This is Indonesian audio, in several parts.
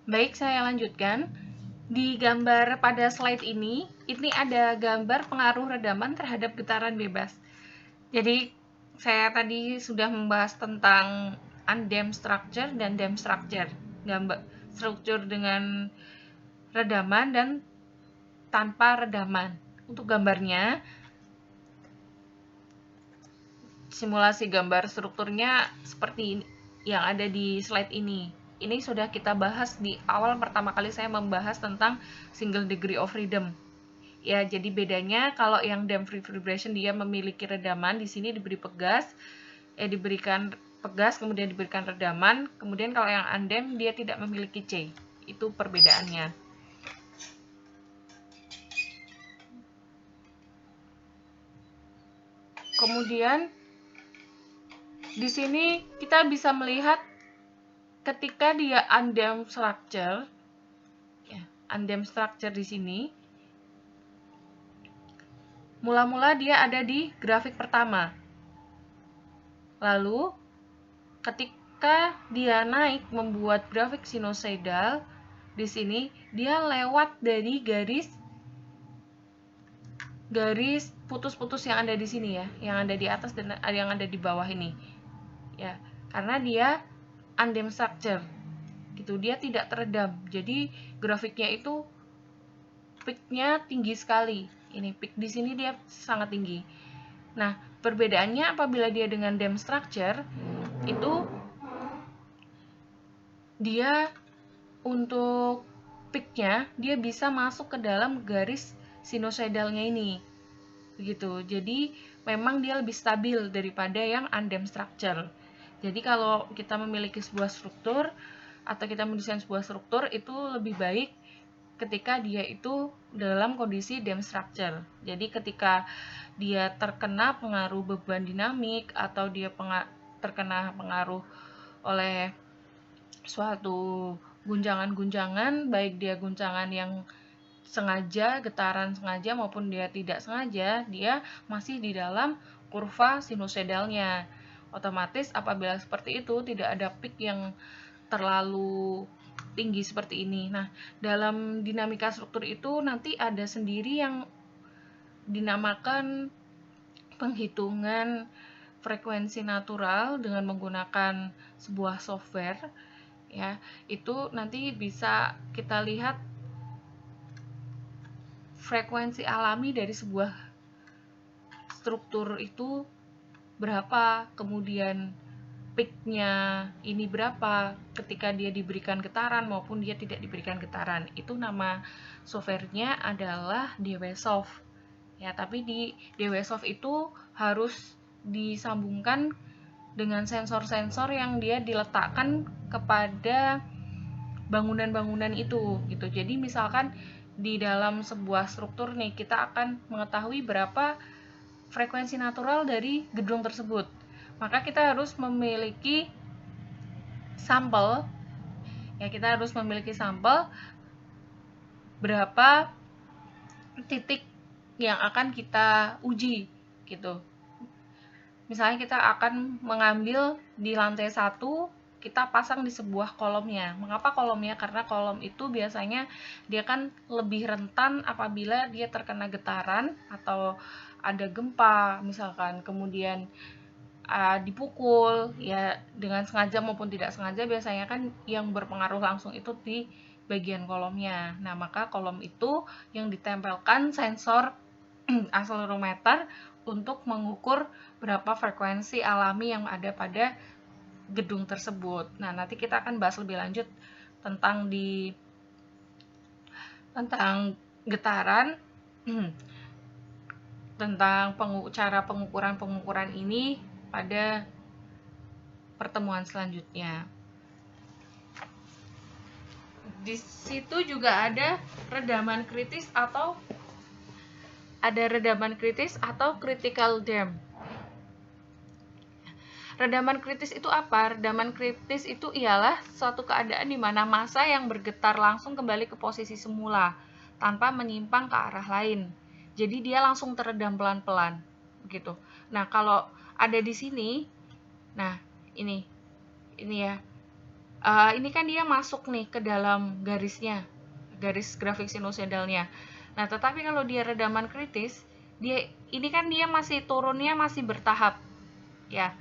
Baik, saya lanjutkan. Di gambar pada slide ini ada gambar pengaruh redaman terhadap getaran bebas. Jadi, saya tadi sudah membahas tentang undamped structure dan damped structure. Gambar struktur dengan redaman dan tanpa redaman. Untuk gambarnya, simulasi gambar strukturnya seperti yang ada di slide ini. Ini sudah kita bahas di awal pertama kali saya membahas tentang single degree of freedom. Ya, jadi bedanya kalau yang damped vibration dia memiliki redaman, di sini diberikan pegas, kemudian diberikan redaman, kemudian kalau yang undamped dia tidak memiliki C. Itu perbedaannya. Kemudian di sini kita bisa melihat ketika dia undamped structure, ya, undamped structure di sini, mula-mula dia ada di grafik pertama. Lalu, ketika dia naik membuat grafik sinusoidal, di sini dia lewat dari garis putus-putus yang ada di sini ya, yang ada di atas dan yang ada di bawah ini. Ya, karena dia undamped structure. Gitu, dia tidak teredam. Jadi grafiknya itu peak-nya tinggi sekali. Ini peak di sini dia sangat tinggi. Nah, perbedaannya apabila dia dengan damped structure itu dia untuk peak-nya dia bisa masuk ke dalam garis sinusoidalnya ini. Begitu. Jadi memang dia lebih stabil daripada yang undamped structure. Jadi kalau kita memiliki sebuah struktur atau kita mendesain sebuah struktur itu lebih baik ketika dia itu dalam kondisi damped structure. Jadi ketika dia terkena pengaruh beban dinamik atau dia terkena pengaruh oleh suatu guncangan-guncangan, baik dia guncangan yang sengaja, getaran sengaja maupun dia tidak sengaja, dia masih di dalam kurva sinusoidalnya. Otomatis apabila seperti itu tidak ada peak yang terlalu tinggi seperti ini. Nah, dalam dinamika struktur itu nanti ada sendiri yang dinamakan penghitungan frekuensi natural dengan menggunakan sebuah software ya. Itu nanti bisa kita lihat frekuensi alami dari sebuah struktur itu berapa, kemudian peak-nya ini berapa ketika dia diberikan getaran maupun dia tidak diberikan getaran. Itu nama softwarenya adalah DWSoft. Ya, tapi di DWSoft itu harus disambungkan dengan sensor-sensor yang dia diletakkan kepada bangunan-bangunan itu gitu. Jadi misalkan di dalam sebuah struktur nih kita akan mengetahui berapa frekuensi natural dari gedung tersebut. Maka kita harus memiliki sampel. Ya, kita harus memiliki sampel berapa titik yang akan kita uji gitu. Misalnya kita akan mengambil di lantai 1, kita pasang di sebuah kolomnya. Mengapa kolomnya? Karena kolom itu biasanya dia kan lebih rentan apabila dia terkena getaran atau ada gempa misalkan, kemudian dipukul ya dengan sengaja maupun tidak sengaja, biasanya kan yang berpengaruh langsung itu di bagian kolomnya. Nah, maka kolom itu yang ditempelkan sensor akselerometer untuk mengukur berapa frekuensi alami yang ada pada gedung tersebut. Nah, nanti kita akan bahas lebih lanjut tentang getaran, tentang cara pengukuran ini pada pertemuan selanjutnya. Di situ juga ada redaman kritis atau critical dam. Redaman kritis itu apa? Redaman kritis itu ialah suatu keadaan di mana massa yang bergetar langsung kembali ke posisi semula tanpa menyimpang ke arah lain. Jadi dia langsung teredam Ini kan dia masuk nih ke dalam garisnya, garis grafik sinusoidalnya. Nah, tetapi kalau dia redaman kritis, ini kan dia masih turunnya masih bertahap, ya.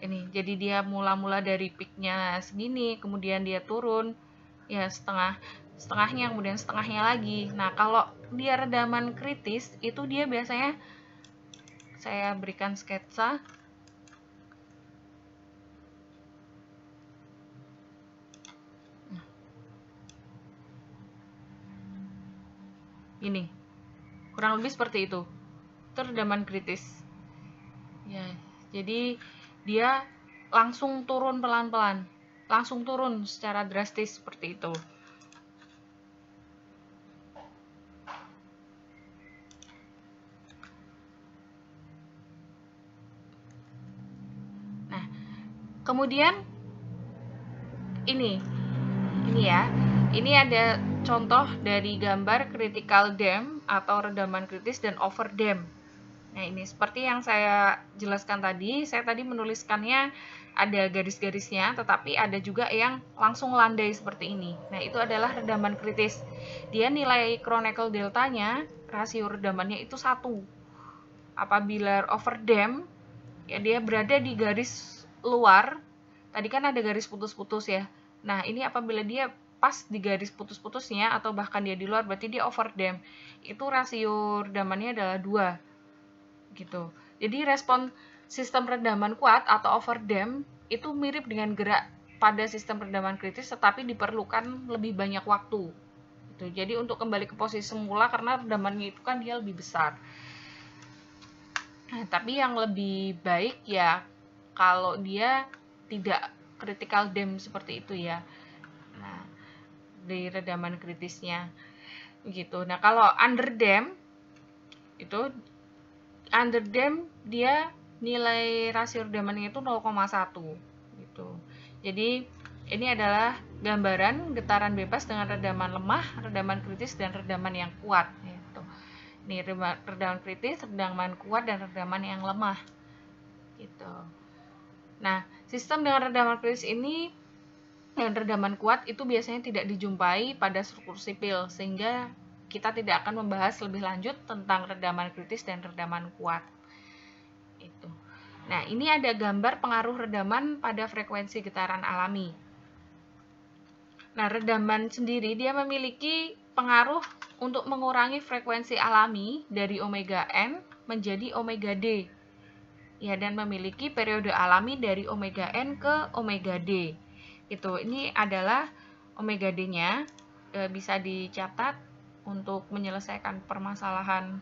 Ini, jadi dia mula-mula dari peaknya segini, kemudian dia turun, ya setengahnya, kemudian setengahnya lagi. Nah, kalau dia redaman kritis, itu dia biasanya, saya berikan sketsa. Ini kurang lebih seperti itu. Itu redaman kritis. Ya, jadi dia langsung turun pelan-pelan, langsung turun secara drastis seperti itu. Nah, kemudian ini ya, ini ada contoh dari gambar critical dam atau redaman kritis dan over dam. Nah, ini seperti yang saya jelaskan tadi, saya tadi menuliskannya ada garis-garisnya, tetapi ada juga yang langsung landai seperti ini. Nah, itu adalah redaman kritis. Dia nilai chronicle deltanya, rasio redamannya itu 1. Apabila overdam, ya dia berada di garis luar. Tadi kan ada garis putus-putus ya. Nah, ini apabila dia pas di garis putus-putusnya atau bahkan dia di luar, berarti dia overdam. Itu rasio redamannya adalah 2. Gitu. Jadi respon sistem redaman kuat atau overdam itu mirip dengan gerak pada sistem redaman kritis, tetapi diperlukan lebih banyak waktu. Gitu. Jadi untuk kembali ke posisi semula karena redamannya itu kan dia lebih besar. Nah, tapi yang lebih baik ya kalau dia tidak critical dam seperti itu ya. Nah, di redaman kritisnya gitu. Nah, kalau under dam itu under dam dia nilai rasio redamannya itu 0,1 gitu. Jadi ini adalah gambaran getaran bebas dengan redaman lemah, redaman kritis dan redaman yang kuat gitu. Ini redaman kritis, redaman kuat dan redaman yang lemah gitu. Nah, sistem dengan redaman kritis ini dan redaman kuat itu biasanya tidak dijumpai pada struktur sipil, sehingga kita tidak akan membahas lebih lanjut tentang redaman kritis dan redaman kuat. Itu. Nah, ini ada gambar pengaruh redaman pada frekuensi getaran alami. Nah, redaman sendiri dia memiliki pengaruh untuk mengurangi frekuensi alami dari omega n menjadi omega d. Ya, dan memiliki periode alami dari omega n ke omega d. Itu, ini adalah omega d-nya, bisa dicatat untuk menyelesaikan permasalahan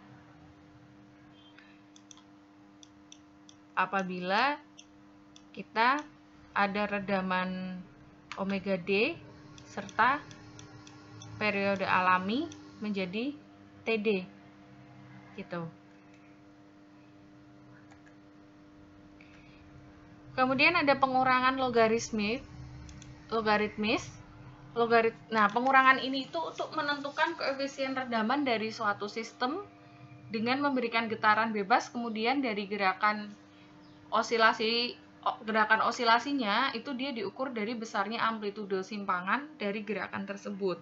apabila kita ada redaman omega d serta periode alami menjadi TD gitu. Kemudian ada pengurangan logaritmis. Nah, pengurangan ini itu untuk menentukan koefisien redaman dari suatu sistem dengan memberikan getaran bebas, kemudian dari gerakan osilasinya itu dia diukur dari besarnya amplitudo simpangan dari gerakan tersebut.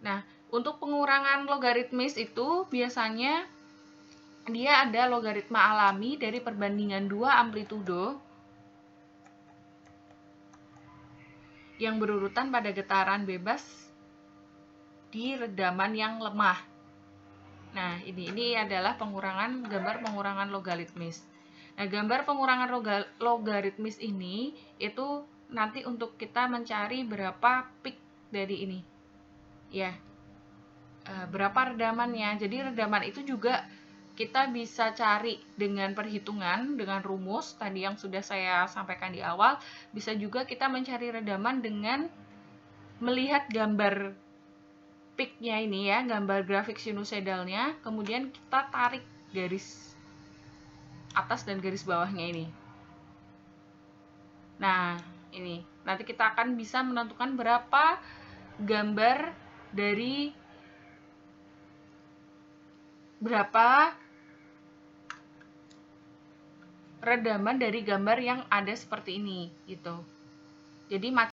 Nah, untuk pengurangan logaritmis itu biasanya dia ada logaritma alami dari perbandingan 2 amplitudo yang berurutan pada getaran bebas di redaman yang lemah. Nah, ini adalah gambar pengurangan logaritmis. Nah, gambar pengurangan logaritmis ini itu nanti untuk kita mencari berapa peak dari ini. Ya. Berapa redamannya. Jadi redaman itu juga kita bisa cari dengan perhitungan, dengan rumus tadi yang sudah saya sampaikan di awal. Bisa juga kita mencari redaman dengan melihat gambar peak-nya ini ya, gambar grafik sinusoidalnya, kemudian kita tarik garis atas dan garis bawahnya ini. Nah, ini nanti kita akan bisa menentukan berapa gambar dari berapa redaman dari gambar yang ada seperti ini gitu. Jadi